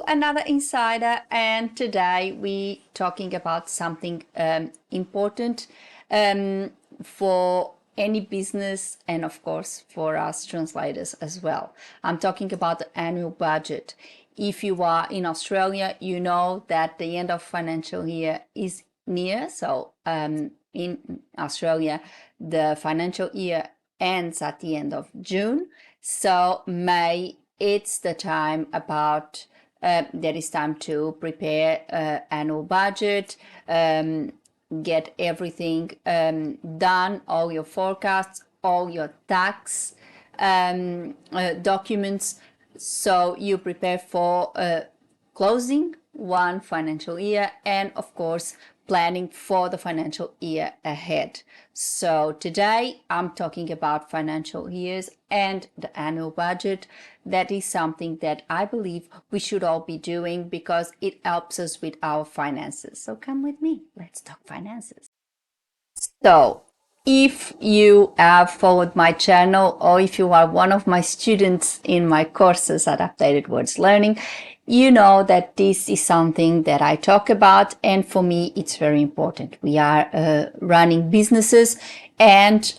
to another Insider, and today we're talking about something important for any business and of course for us translators as well. I'm talking about the annual budget. If you are in Australia, you know that the end of financial year is near. So in Australia, the financial year ends at the end of June. So May, it's the time about there is time to prepare annual budget, get everything done, all your forecasts, all your tax documents. So you prepare for closing one financial year and of course planning for the financial year ahead. So today I'm talking about financial years and the annual budget. That is something that I believe we should all be doing because it helps us with our finances. So come with me, let's talk finances. So if you have followed my channel or if you are one of my students in my courses at Updated Words Learning, you know that this is something that I talk about, and for me it's very important. We are running businesses and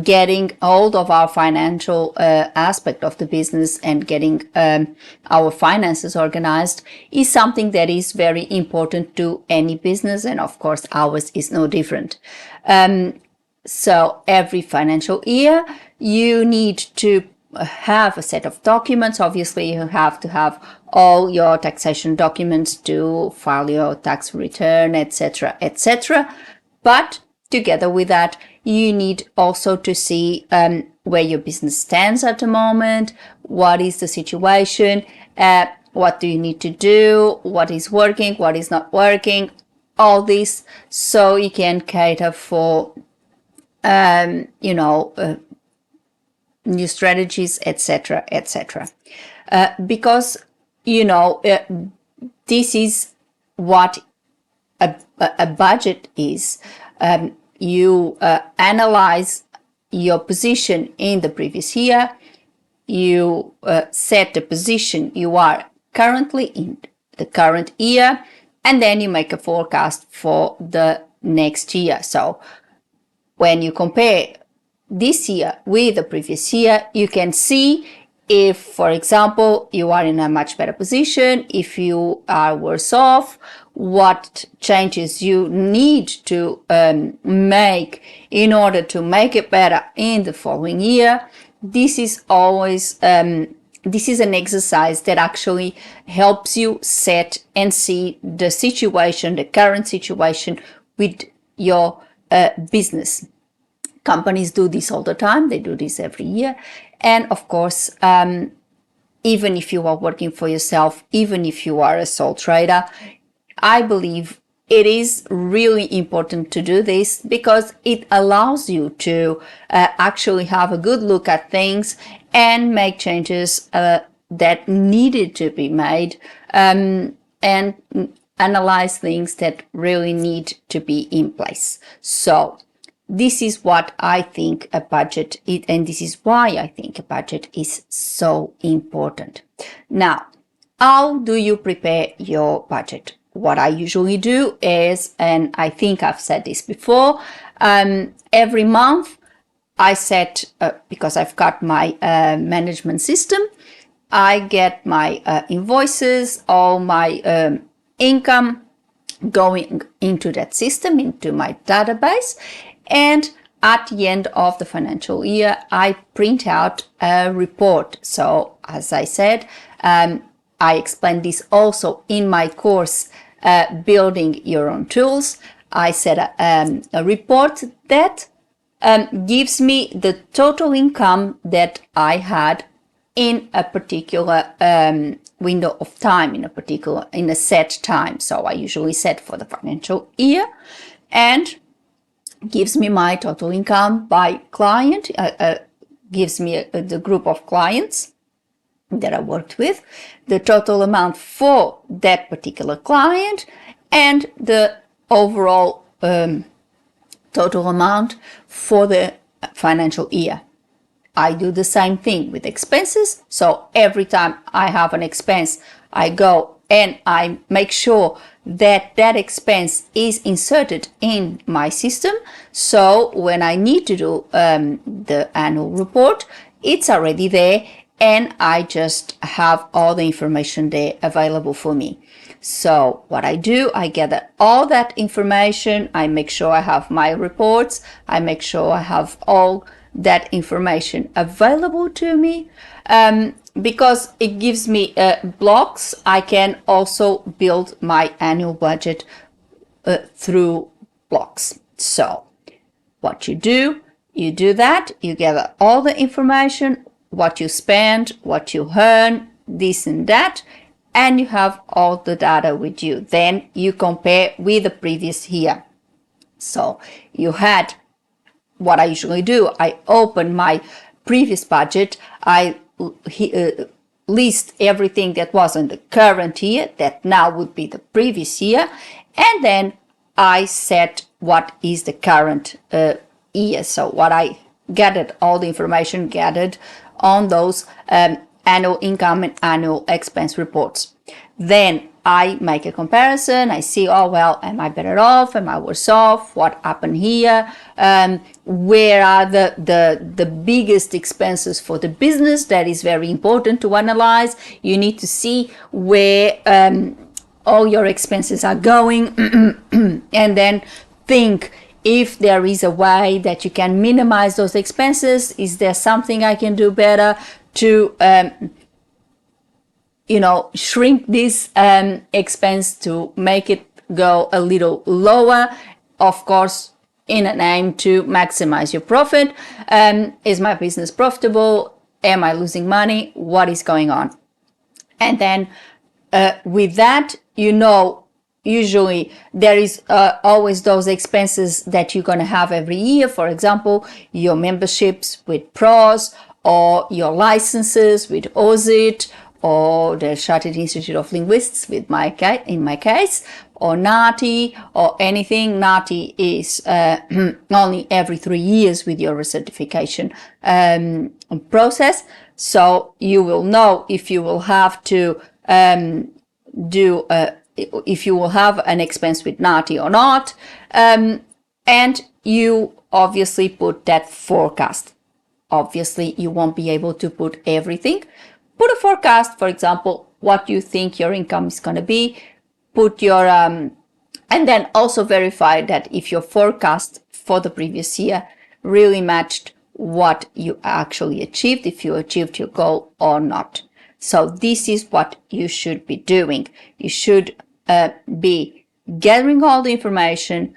getting hold of our financial aspect of the business and getting our finances organized is something that is very important to any business, and of course ours is no different. So every financial year you need to have a set of documents. Obviously you have to have all your taxation documents to file your tax return, etc., etc. But together with that, you need also to see where your business stands at the moment, what is the situation, what do you need to do, what is working, what is not working, all this, so you can cater for new strategies, etc., etc. Because this is what a budget is. You analyze your position in the previous year, you set the position you are currently in the current year, and then you make a forecast for the next year. So when you compare this year with the previous year, you can see if, for example, you are in a much better position, if you are worse off, what changes you need to make in order to make it better in the following year. This is always this is an exercise that actually helps you set and see the situation, the current situation with your business. Companies do this all the time. They do this every year. And of course, even if you are working for yourself, even if you are a sole trader, I believe it is really important to do this because it allows you to actually have a good look at things and make changes that needed to be made, and analyze things that really need to be in place. So this is what I think a budget is, and this is why I think a budget is so important. Now, how do you prepare your budget? What I usually do is, and I think I've said this before, every month I set, because I've got my management system, I get my invoices, all my income going into that system, into my database. And at the end of the financial year, I print out a report. So as I said, I explain this also in my course, Building Your Own Tools. I set a report that gives me the total income that I had in a particular window of time, in a set time. So I usually set for the financial year, and gives me my total income by client, gives me the group of clients that I worked with, the total amount for that particular client, and the overall total amount for the financial year. I do the same thing with expenses. So every time I have an expense, I go and I make sure that that expense is inserted in my system. So when I need to do the annual report, it's already there and I just have all the information there available for me. So what I do, I gather all that information, I make sure I have my reports, I make sure I have all that information available to me. Because it gives me blocks, I can also build my annual budget through blocks. So what you do that, you gather all the information, what you spend, what you earn, this and that, and you have all the data with you. Then you compare with the previous year. So you had, what I usually do, I open my previous budget, I list everything that was in the current year, that now would be the previous year, and then I set what is the current year. So what I gathered, all the information gathered on those annual income and annual expense reports. Then I make a comparison. I see, oh, well, am I better off? Am I worse off? What happened here? Where are the biggest expenses for the business? That is very important to analyze. You need to see where all your expenses are going and then think if there is a way that you can minimize those expenses. Is there something I can do better to shrink this expense to make it go a little lower? Of course, in an aim to maximize your profit. Is my business profitable? Am I losing money? What is going on? And then with that, usually there is always those expenses that you're going to have every year. For example, your memberships with PROS, or your licenses with OSIT, or the Chartered Institute of Linguists in my case, or NATI, or anything. NATI is only every 3 years with your recertification process. So you will know if you will have to if you will have an expense with NATI or not. And you obviously put that forecast. Obviously, you won't be able to put everything. Put a forecast, for example, what you think your income is going to be. Put your, and then also verify that if your forecast for the previous year really matched what you actually achieved, if you achieved your goal or not. So this is what you should be doing. You should be gathering all the information,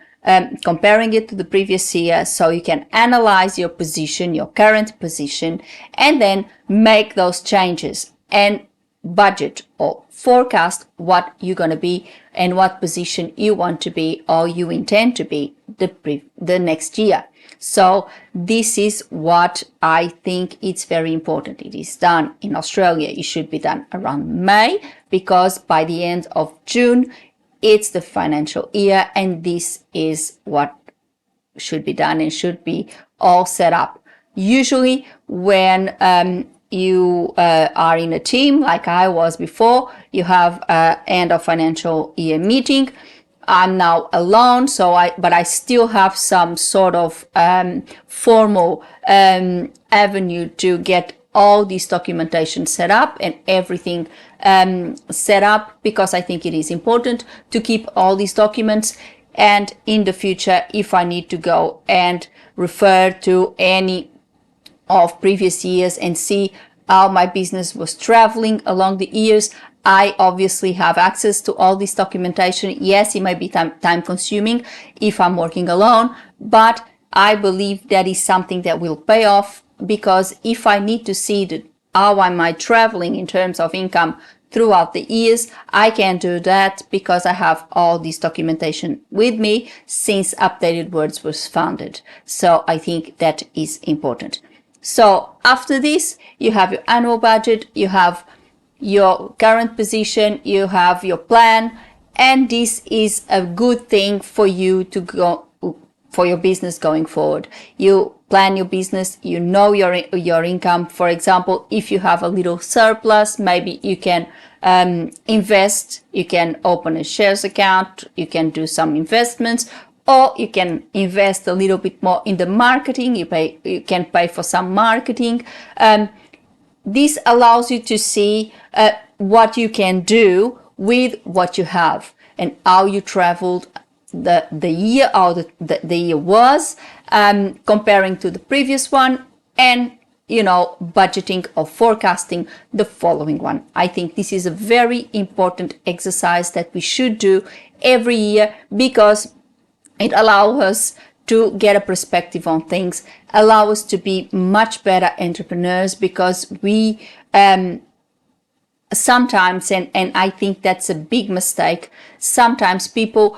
comparing it to the previous year, so you can analyze your position, your current position, and then make those changes and budget or forecast what you're going to be and what position you want to be or you intend to be the next year. So this is what I think it's very important. It is done in Australia. It should be done around May, because by the end of June, it's the financial year, and this is what should be done and should be all set up. Usually when you are in a team like I was before, you have end of financial year meeting. I'm now alone, but I still have some sort of formal avenue to get all this documentation set up and everything set up, because I think it is important to keep all these documents. And in the future, if I need to go and refer to any of previous years and see how my business was traveling along the years, I obviously have access to all this documentation. Yes, it might be time consuming if I'm working alone, but I believe that is something that will pay off, because if I need to see how am I traveling in terms of income throughout the years, I can do that because I have all this documentation with me since Updated Words was founded. So I think that is important. So after this, you have your annual budget, you have your current position, you have your plan, and this is a good thing for you to go for your business going forward. You plan your business, you know your income. For example, if you have a little surplus, maybe you can invest, you can open a shares account, you can do some investments, or you can invest a little bit more in the marketing. You can pay for some marketing. This allows you to see what you can do with what you have and how you traveled the year, how the year was, comparing to the previous one, and budgeting or forecasting the following one. I think this is a very important exercise that we should do every year, because it allows us to get a perspective on things, allow us to be much better entrepreneurs, because we sometimes, and I think that's a big mistake, sometimes people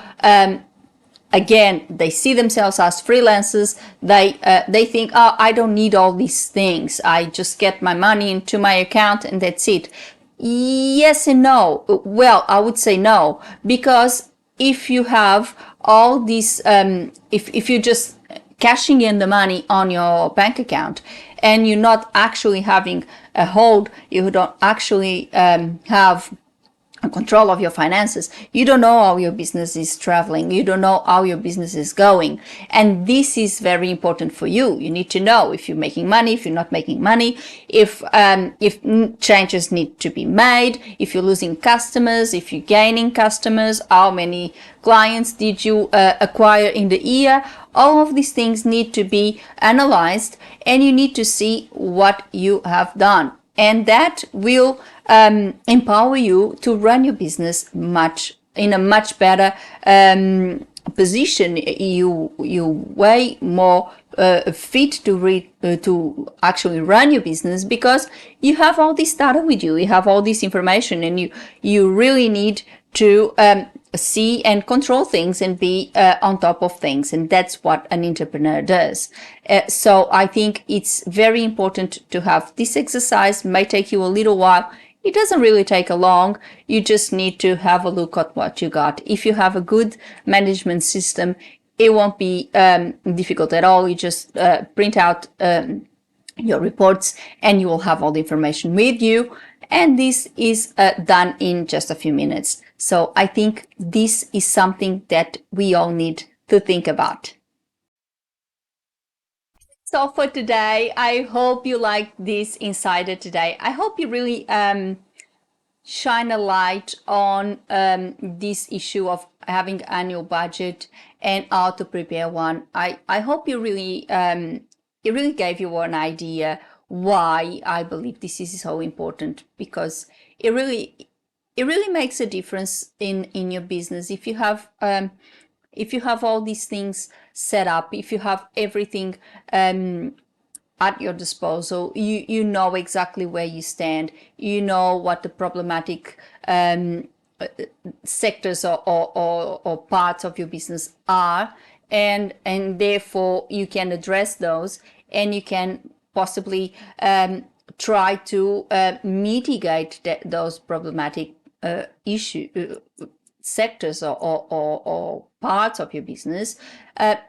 again, they see themselves as freelancers. They think, oh, I don't need all these things. I just get my money into my account and that's it. Yes and no. Well, I would say no, because if you have all these, if you just cashing in the money on your bank account and you're not actually having a hold, you don't actually have control of your finances, you don't know how your business is traveling, you don't know how your business is going. And this is very important for you. You need to know if you're making money, if you're not making money, if changes need to be made, if you're losing customers, if you're gaining customers, how many clients did you acquire in the year. All of these things need to be analyzed, and you need to see what you have done, and that will empower you to run your business in a much better position. You way more fit to actually run your business, because you have all this data with you, you have all this information, and you really need to see and control things and be on top of things, and that's what an entrepreneur does. So I think it's very important to have this exercise. It may take you a little while. It doesn't really take a long. You just need to have a look at what you got. If you have a good management system, it won't be difficult at all. You just print out your reports and you will have all the information with you. And this is done in just a few minutes. So I think this is something that we all need to think about. So for today, I hope you liked this insider today. I hope you really shine a light on this issue of having annual budget and how to prepare one. I hope you really it really gave you an idea why I believe this is so important, because it really makes a difference in your business. If you have all these things set up, if you have everything at your disposal, you know exactly where you stand, you know what the problematic sectors or parts of your business are, and therefore you can address those, and you can possibly try to mitigate those problematic sectors or parts of your business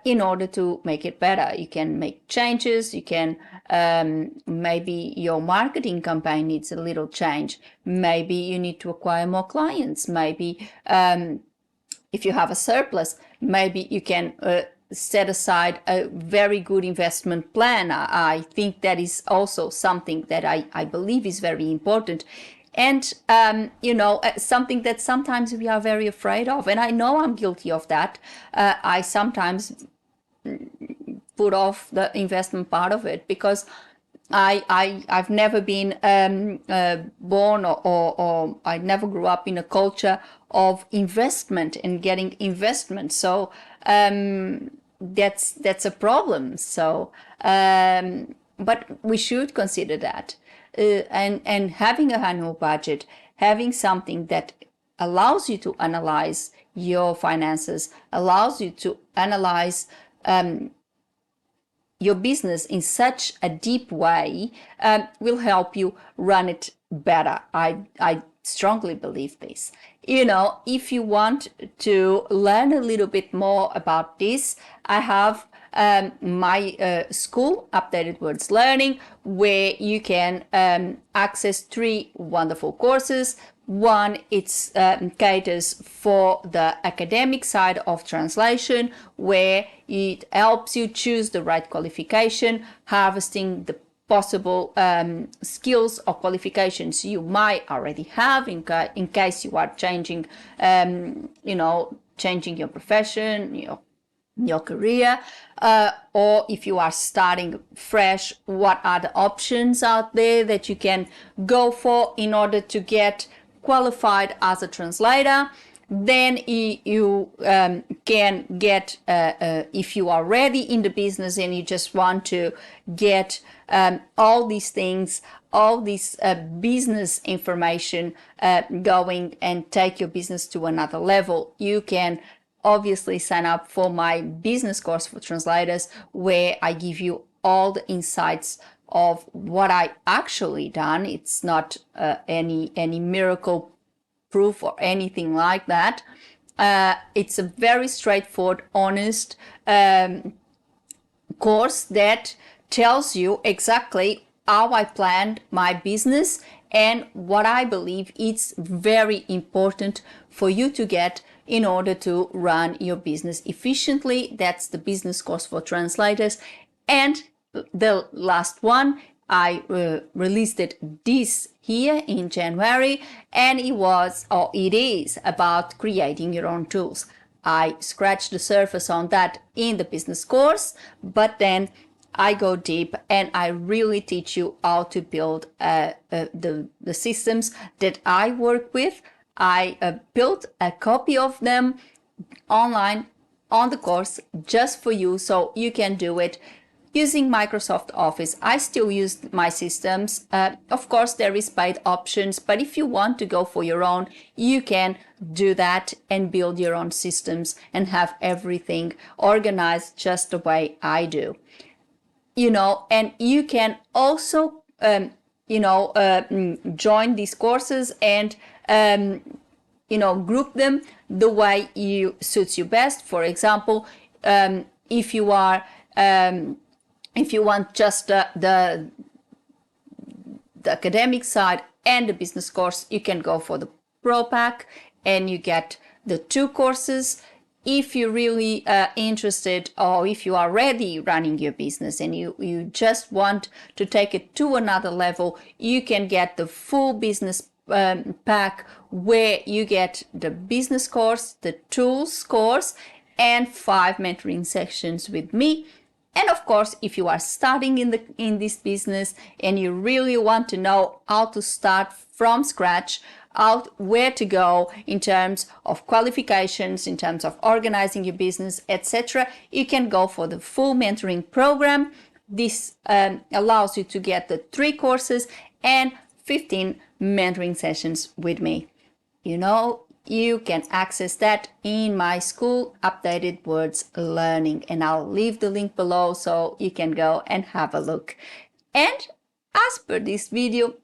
in order to make it better. You can make changes. You can maybe your marketing campaign needs a little change. Maybe you need to acquire more clients. Maybe if you have a surplus, maybe you can set aside a very good investment plan. I think that is also something that I believe is very important. And, something that sometimes we are very afraid of. And I know I'm guilty of that. I sometimes put off the investment part of it, because I've never been born, or I never grew up in a culture of investment and getting investment. So that's a problem. So but we should consider that. And having an annual budget, having something that allows you to analyze your finances, allows you to analyze your business in such a deep way, will help you run it better. I strongly believe this. If you want to learn a little bit more about this, I have my school, Updated Words Learning, where you can access 3 wonderful courses. One, it's caters for the academic side of translation, where it helps you choose the right qualification, harvesting the possible skills or qualifications you might already have in case you are changing, changing your profession, your career, or if you are starting fresh, what are the options out there that you can go for in order to get qualified as a translator. Then you can get, if you are already in the business and you just want to get all these things, all this business information going and take your business to another level, you can obviously sign up for my business course for translators, where I give you all the insights of what I actually done. It's not any miracle proof or anything like that. It's a very straightforward, honest course that tells you exactly how I planned my business and what I believe it's very important for you to get in order to run your business efficiently. That's the business course for translators. And the last one, I released it this year in January, and it is about creating your own tools. I scratched the surface on that in the business course, but then I go deep and I really teach you how to build the systems that I work with. I built a copy of them online on the course just for you, so you can do it using Microsoft Office. I still use my systems. Of course, there is paid options, but if you want to go for your own, you can do that and build your own systems and have everything organized just the way I do. And you can also, join these courses and, group them the way suits you best. For example, if you want just the academic side and the business course, you can go for the Pro Pack and you get the 2 courses. If you're really interested, or if you are already running your business and you just want to take it to another level, you can get the full business pack, where you get the business course, the tools course, and 5 mentoring sessions with me. And of course, if you are starting in this business and you really want to know how to start from scratch, out where to go in terms of qualifications, in terms of organizing your business, etc., you can go for the full mentoring program. This allows you to get the 3 courses and 15 mentoring sessions with me. You can access that in my school, Updated Words Learning, and I'll leave the link below so you can go and have a look. And as per this video,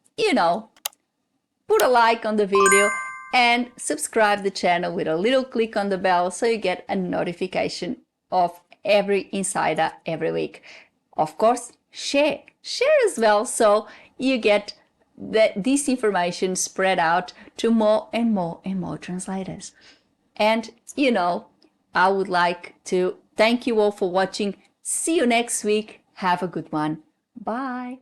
put a like on the video and subscribe the channel with a little click on the bell so you get a notification of every insider every week. Of course, share as well so you get this information spread out to more and more and more translators. And I would like to thank you all for watching. See you next week. Have a good one. Bye.